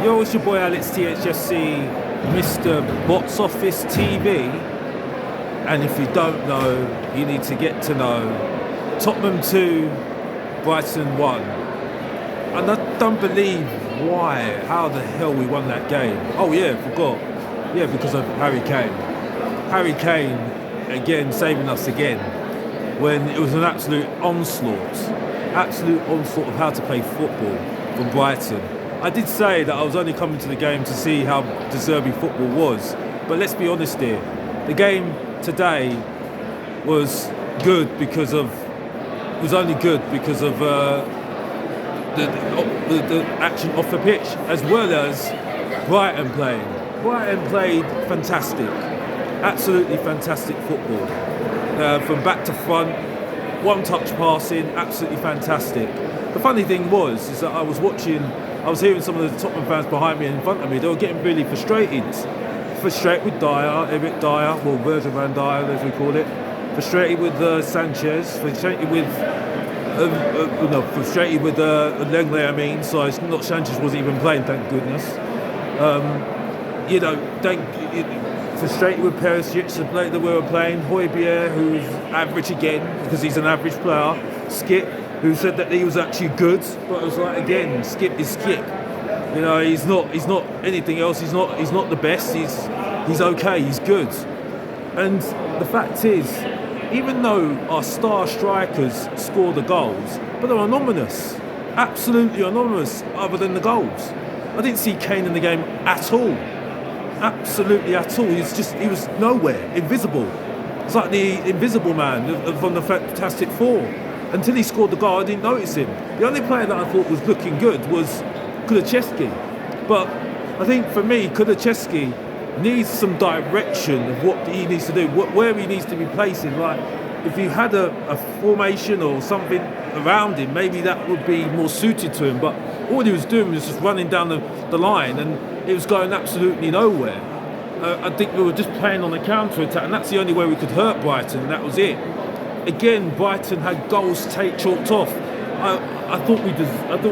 Yo, it's your boy Alex THFC, Mr. Box Office TV. And if you don't know, you need to get to know. Tottenham 2, Brighton 1. And I don't believe how the hell we won that game. Oh yeah, forgot. Yeah, because of Harry Kane. Harry Kane, again, saving us again. When it was an absolute onslaught of how to play football from Brighton. I did say that I was only coming to the game to see how deserving football was, but let's be honest here. The game today was good because of the action off the pitch, as well as Brighton playing. Brighton played fantastic, absolutely fantastic football. From back to front, one-touch passing, absolutely fantastic. The funny thing is that I was hearing some of the Tottenham fans behind me and in front of me. They were getting really frustrated with Dyer, Eric Dyer, well, Virgil van Dyer as we call it. Frustrated with Sanchez. Frustrated with Lenglet. I mean, so it's not Sanchez wasn't even playing. Thank goodness. Frustrated with Perisic, the player that we were playing. Højbjerg, who's average again because he's an average player. Skip, who said that he was actually good, but it was like, again, Skip is Skip. You know, he's not anything else. He's not the best. He's okay. He's good. And the fact is, even though our star strikers score the goals, but they're anonymous, absolutely anonymous. Other than the goals, I didn't see Kane in the game at all. Absolutely at all. He was nowhere, invisible. It's like the Invisible Man from the Fantastic Four. Until he scored the goal, I didn't notice him. The only player that I thought was looking good was Kulusevski. But I think for me, Kulusevski needs some direction of what he needs to do, where he needs to be placing. Like, if you had a formation or something around him, maybe that would be more suited to him. But all he was doing was just running down the line, and it was going absolutely nowhere. I think we were just playing on a counter-attack, and that's the only way we could hurt Brighton, and that was it. Again, Brighton had goals chalked off. I thought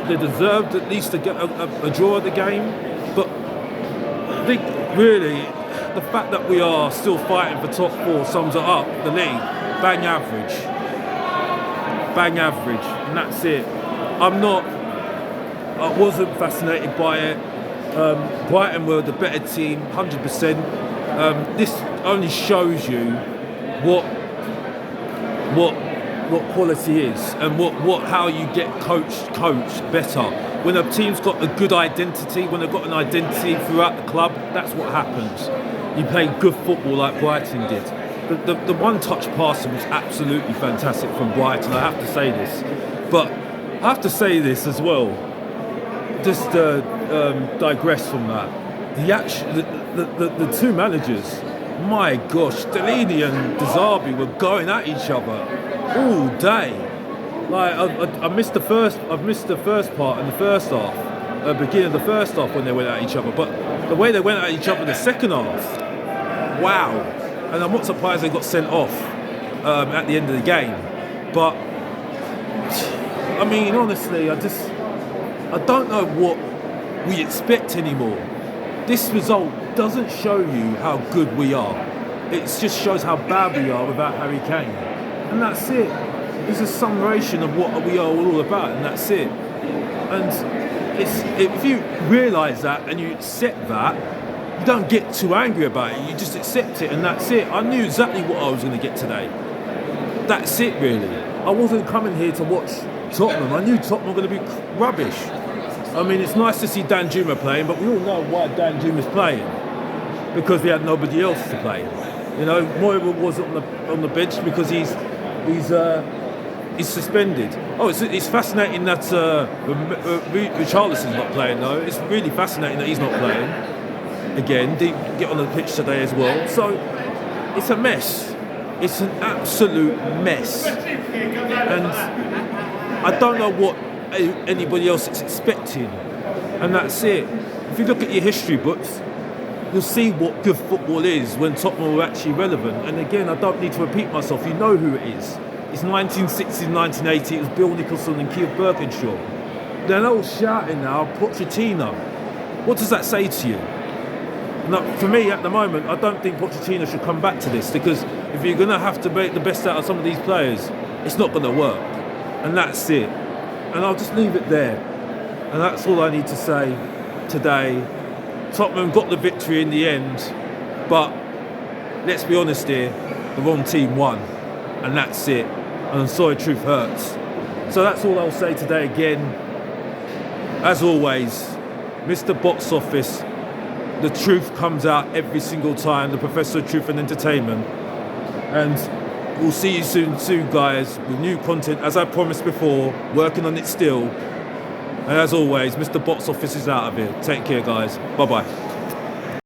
they deserved at least to get a draw of the game, but I think really the fact that we are still fighting for top four sums it up. The league, bang average, and that's it. I wasn't fascinated by it. Brighton were the better team, 100%. This only shows you what quality is and how you get coached better. When a team's got a good identity, when they've got an identity throughout the club, that's what happens. You play good football like Brighton did. The one-touch passing was absolutely fantastic from Brighton. I have to say this, but I have to say this as well. Just digress from that. The two managers. My gosh, Delaney and De Zerbi were going at each other all day. Like I've missed the first part in the first half, beginning of the first half when they went at each other. But the way they went at each other in the second half, wow! And I'm not surprised they got sent off at the end of the game. But I mean, honestly, I don't know what we expect anymore. This result doesn't show you how good we are. It just shows how bad we are without Harry Kane. And that's it. It's a summation of what we are all about, and that's it. And if you realise that and you accept that, you don't get too angry about it. You just accept it, and that's it. I knew exactly what I was going to get today. That's it, really. I wasn't coming here to watch Tottenham. I knew Tottenham were going to be rubbish. I mean, it's nice to see Dan Juma playing, but we all know why Dan Juma's playing. Because we had nobody else to play. You know, Moira was on the bench because he's suspended. Oh, it's fascinating that Richarlison's not playing though. It's really fascinating that he's not playing. Again, didn't get on the pitch today as well. So it's a mess. It's an absolute mess. And I don't know what anybody else is expecting. And that's it. If you look at your history books, you'll see what good football is when Tottenham were actually relevant. And again, I don't need to repeat myself. You know who it is. It's 1960s, 1980. It was Bill Nicholson and Keith Birkinshaw. They're all shouting now, Pochettino. What does that say to you? Now, for me, at the moment, I don't think Pochettino should come back to this, because if you're going to have to make the best out of some of these players, it's not going to work. And that's it. And I'll just leave it there. And that's all I need to say today. Tottenham got the victory in the end, but let's be honest here, the wrong team won. And that's it. And I'm sorry, truth hurts. So that's all I'll say today again. As always, Mr. Box Office, the truth comes out every single time, the Professor of Truth and Entertainment. And we'll see you soon, guys, with new content, as I promised before, working on it still. And as always, Mr. Box Office is out of here. Take care, guys. Bye-bye.